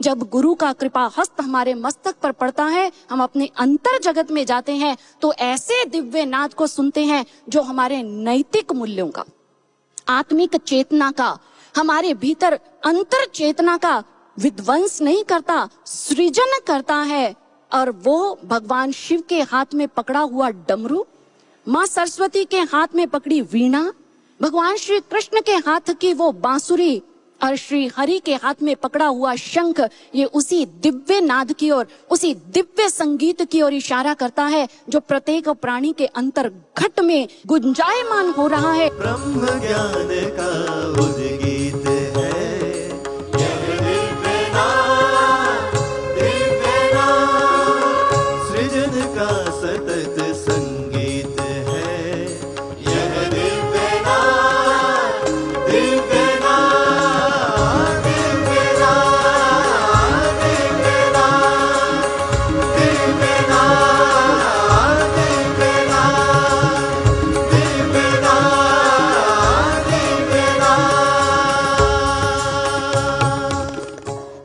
जब गुरु का कृपा हस्त हमारे मस्तक पर पड़ता है, हम अपने अंतर जगत में जाते हैं तो ऐसे दिव्य नाद को सुनते हैं जो हमारे नैतिक मूल्यों का, आत्मिक चेतना का, हमारे भीतर अंतर चेतना का विध्वंस नहीं करता, सृजन करता है। और वो भगवान शिव के हाथ में पकड़ा हुआ डमरू, माँ सरस्वती के हाथ में पकड़ी वीणा, भगवान श्री कृष्ण के हाथ की वो बांसुरी और श्री हरि के हाथ में पकड़ा हुआ शंख, ये उसी दिव्य नाद की ओर, उसी दिव्य संगीत की ओर इशारा करता है जो प्रत्येक प्राणी के अंतर घट में गुंजायमान हो रहा है। ब्रह्म ज्ञान का उद्गीत है यह दिव्य नाद, सृजन का सतत संगीत है यह दिव्य नाद,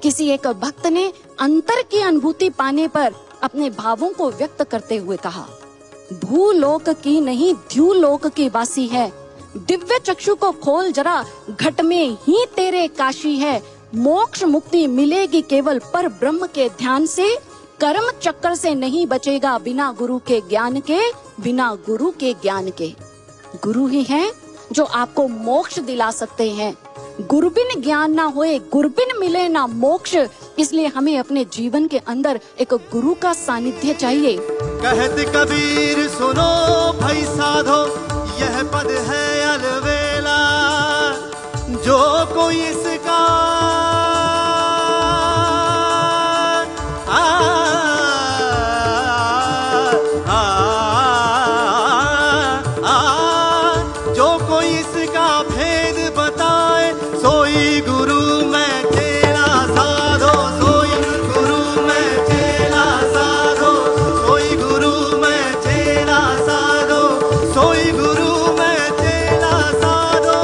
किसी एक भक्त ने अंतर की अनुभूति पाने पर अपने भावों को व्यक्त करते हुए कहा, भूलोक की नहीं द्यूलोक की वासी है, दिव्य चक्षु को खोल जरा, घट में ही तेरे काशी है, मोक्ष मुक्ति मिलेगी केवल पर ब्रह्म के ध्यान से, कर्म चक्कर से नहीं बचेगा बिना गुरु के ज्ञान के, बिना गुरु के ज्ञान के। गुरु ही हैं जो आपको मोक्ष दिला सकते हैं। गुरुबिन ज्ञान ना होए, गुरुबिन मिले ना मोक्ष, इसलिए हमें अपने जीवन के अंदर एक गुरु का सानिध्य चाहिए। कहत कबीर सुनो भाई साधो, यह पद है अलवेला, जो कोई इसका जो कोई इसका भेद बताए, सोई गुरु मैं तेरा साधो, सोई गुरु मैं तेरा साधो, सोई गुरु मैं तेरा साधो, सोई गुरु मैं तेरा साधो,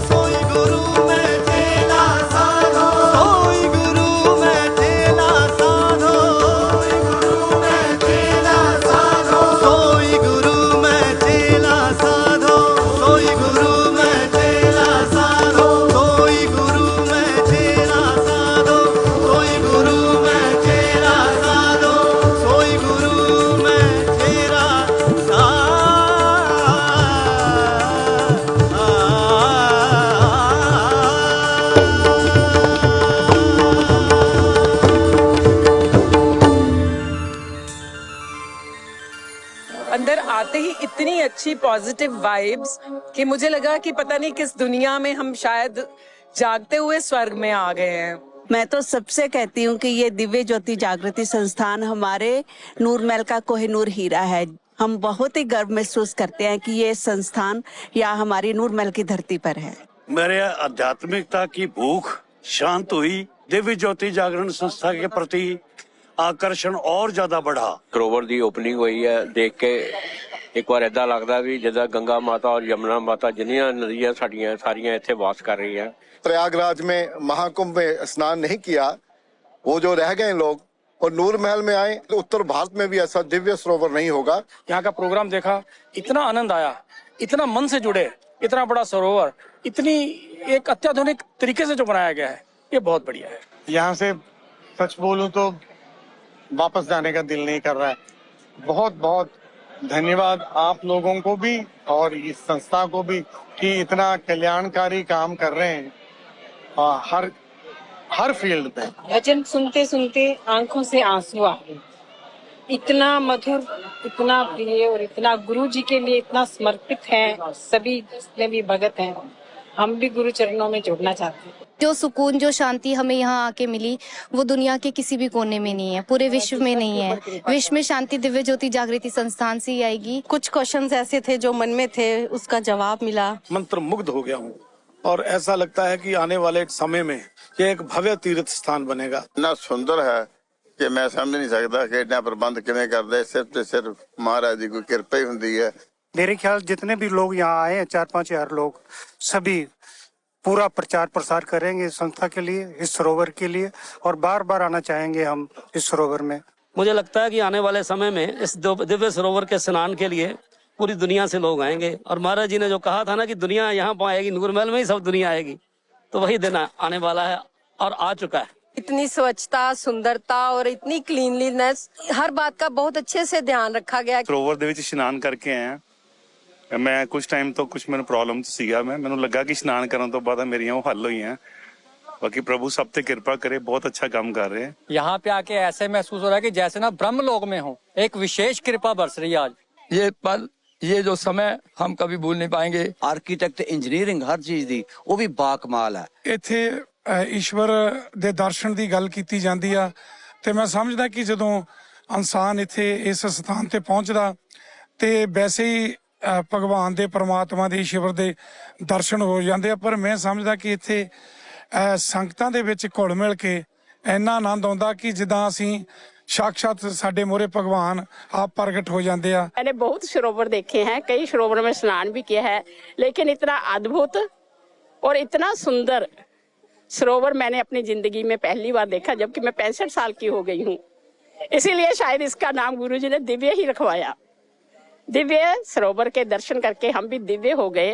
सोई गुरु मैं तेरा साधो, सोई गुरु मैं तेरा साधो, सोई गुरु मैं तेरा साधो, सोई गुरु मैं तेरा साधो, सोई गुरु मैं तेरा साधो, सोई गुरु मैं तेरा साधो, सोई गुरु मैं तेरा अंदर आते ही इतनी अच्छी पॉजिटिव वाइब्स कि मुझे लगा कि पता नहीं किस दुनिया में हम शायद जागते हुए स्वर्ग में आ गए हैं। मैं तो सबसे कहती हूँ कि ये दिव्य ज्योति जागृति संस्थान हमारे नूरमहल का कोहिनूर हीरा है। हम बहुत ही गर्व महसूस करते हैं कि ये संस्थान या हमारी नूरमहल की धरती पर है। मेरे आध्यात्मिकता की भूख शांत हुई, दिव्य ज्योति जागरण संस्था के प्रति आकर्षण और ज्यादा बढ़ा। ਸਰੋਵਰ ਦੀ ਓਪਨਿੰਗ ਹੋਈ ਹੈ, ਦੇਖ ਕੇ ਇੱਕ ਵਾਰ ਏਦਾਂ ਲੱਗਦਾ ਵੀ ਜਿੱਦਾਂ ਗੰਗਾ ਮਾਤਾ और यमुना माता जिन्नियां नदियां साडियां सारियां ਇੱਥੇ वास कर रही हैं। प्रयागराज में महाकुंभ में स्नान नहीं किया, वो जो रह गए लोग, और नूरमहल में आए तो उत्तर भारत में भी ऐसा दिव्य सरोवर नहीं होगा। यहाँ का प्रोग्राम देखा, इतना आनंद आया, इतना मन से जुड़े, इतना बड़ा सरोवर, इतनी एक अत्याधुनिक तरीके से जो बनाया गया है, ये बहुत बढ़िया है। यहाँ से सच बोलूं तो वापस जाने का दिल नहीं कर रहा है। बहुत बहुत धन्यवाद आप लोगों को भी और इस संस्था को भी कि इतना कल्याणकारी काम कर रहे हैं हर फील्ड में। भजन सुनते सुनते आंखों से आंसू आ गए। इतना मधुर, इतना प्रिय और इतना गुरु जी के लिए इतना समर्पित है। सभी जितने भी भगत हैं, हम भी गुरु चरणों में जुड़ना चाहते हैं। जो सुकून, जो शांति हमें यहाँ आके मिली, वो दुनिया के किसी भी कोने में नहीं है, पूरे विश्व में नहीं है। विश्व में शांति दिव्य ज्योति जागृति संस्थान से ही आएगी। कुछ क्वेश्चंस ऐसे थे जो मन में थे, उसका जवाब मिला। मंत्र मुग्ध हो गया हूँ और ऐसा लगता है कि आने वाले समय में ये एक भव्य तीर्थ स्थान बनेगा। इतना सुंदर है कि मैं समझ नहीं सकता कि इतना प्रबंध किवें करदे, सिर्फ महाराज जी की कृपा ही हुंदी है। मेरे ख्याल जितने भी लोग यहाँ आए हैं, 4-5 हजार लोग, सभी पूरा प्रचार प्रसार करेंगे इस संस्था के लिए, इस सरोवर के लिए, और बार बार आना चाहेंगे हम इस सरोवर में। मुझे लगता है कि आने वाले समय में इस दिव्य सरोवर के स्नान के लिए पूरी दुनिया से लोग आएंगे। और महाराज जी ने जो कहा था ना कि दुनिया यहाँ पर आएगी, नूरमहल में ही सब दुनिया आएगी, तो वही दिन आने वाला है और आ चुका है। इतनी स्वच्छता, सुंदरता और इतनी क्लीनलीनेस, हर बात का बहुत अच्छे से ध्यान रखा गया। ਸਰੋਵਰ ਦੇ ਵਿੱਚ ਇਸ਼ਨਾਨ ਕਰਕੇ ਆਏ ਆ। ਮੈਂ ਕੁਝ ਟਾਈਮ ਤੋਂ ਕੁਝ ਮੈਨੂੰ ਪ੍ਰੋਬਲਮ ਸੀਗਾ, ਮੈਨੂੰ ਲੱਗਾ ਕਿ ਇਸ਼ਨਾਨ ਕਰਨ ਤੋਂ ਬਾਅਦ ਮੇਰੀਆਂ ਉਹ ਹੱਲ ਹੋਈਆਂ। बाकी प्रभु सब पे कृपा करे, बहुत अच्छा काम कर रहे हैं। यहाँ पे आके ऐसे महसूस हो रहा है कि जैसे ना ब्रह्म लोक में हो, एक विशेष कृपा बरस रही है आज। ये पल, ये जो समय हम कभी भूल नहीं पाएंगे। आर्किटेक्ट, इंजीनियरिंग हर चीज दी वो भी बाकमाल है। ਇੱਥੇ ਈਸ਼ਵਰ ਦੇ ਦਰਸ਼ਨ ਦੀ ਗੱਲ ਕੀਤੀ ਜਾਂਦੀ ਆ ਤੇ ਮੈਂ ਸਮਝਦਾ ਕਿ ਜਦੋਂ ਇਨਸਾਨ ਇੱਥੇ ਇਸ ਸਥਾਨ ਤੇ ਪਹੁੰਚਦਾ ਤੇ ਵੈਸੇ ਹੀ ਭਗਵਾਨ ਦੇ ਪਰਮਾਤਮਾ ਦੇ ਈਸ਼ਵਰ ਦੇ ਦਰਸ਼ਨ ਹੋ ਜਾਂਦੇ ਆ। ਪਰ ਮੈਂ ਸਮਝਦਾ ਕਿ ਇੱਥੇ ਸੰਗਤਾਂ ਦੇ ਵਿੱਚ ਘੁਲ ਮਿਲ ਕੇ ਇੰਨਾ ਆਨੰਦ ਆਉਂਦਾ ਕਿ ਜਿੱਦਾਂ ਅਸੀਂ साक्षात साडे मोरे भगवान आप प्रकट हो जाते हैं। मैंने बहुत सरोवर देखे हैं, कई सरोवरों में स्नान भी किया है, लेकिन इतना अद्भुत और इतना सुंदर सरोवर मैंने अपनी जिंदगी में पहली बार देखा, जबकि मैं 65 साल की हो गई हूँ। इसीलिए शायद इसका नाम गुरुजी ने दिव्य ही रखवाया। दिव्य सरोवर के दर्शन करके हम भी दिव्य हो गए।